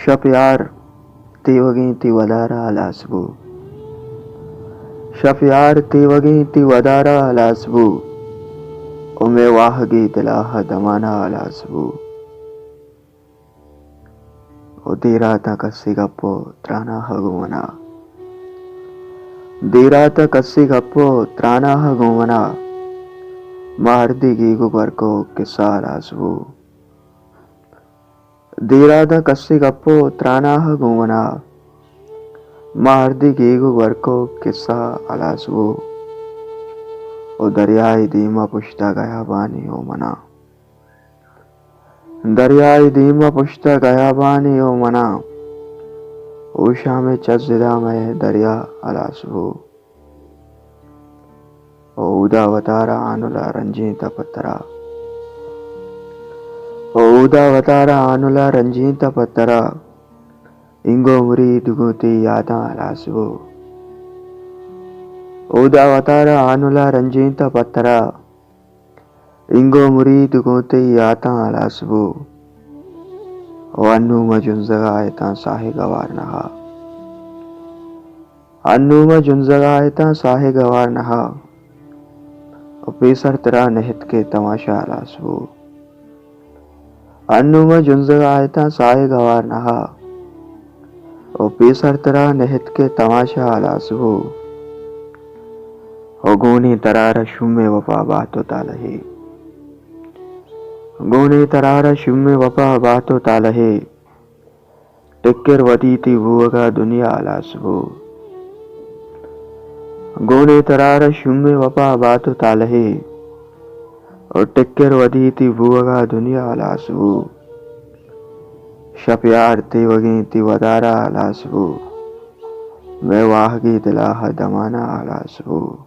Shapyar Tevagin Tivadara Lasbu. Shapyar Tevagin Tivadara Lasbu. Ume Wahagi Dilaha Damana Lasbu. Udirata Kasigapo Trana Hagumana. Dirata Kasigapo Trana Hagumana. Mahardigi Gubarko Kisa Lasbu. Dirada Kasigapo Trana Hagumana. Mahardigi Gubarko Kisa Alasbu. O दरियाई दीमा पुश्ता गया बानी ओ मना. दरियाई दीमा पुश्ता गया बानी ओ मना. ऊषा में चज़िदा में दरिया अलासबू. ओ उदा वतारा आनुला रंजीता पत्तरा. ओ उदा वतारा आनुला रंजीता पत्तरा. इंगो मुरी दुगुती यादा अलासबू. उदा वतारा आनुला रंजीता पत्तरा. इंगो मुरी दुगुती यादा अलासबू. अन्नू मजुंजगा आयता साहे गवार नहा. अन्नू मजुंजगा आयता साहे गवार नहा. पेसर तेरा नहित के तमाशा अलासबू. अन्नू मजुंजगा आयता साहे गवार नहा. पेसर तेरा नहित के तमाशा अलासबू. गोनी तरारा शुम्मे वफा बातो तालहे. गोनी तरारा शुम्मे वफा बातो तालहे. टिक्कर वदीती बुवगा दुनिया अलासबू. गोने तरारा शुम्मे वफा बातो तालहे. और टिक्कर वदीती बुवगा दुनिया अलासबू. शप्यार तेवगी तिवदारा अलासबू. मैं वाहगी दिलाहा दमाना अलासबू.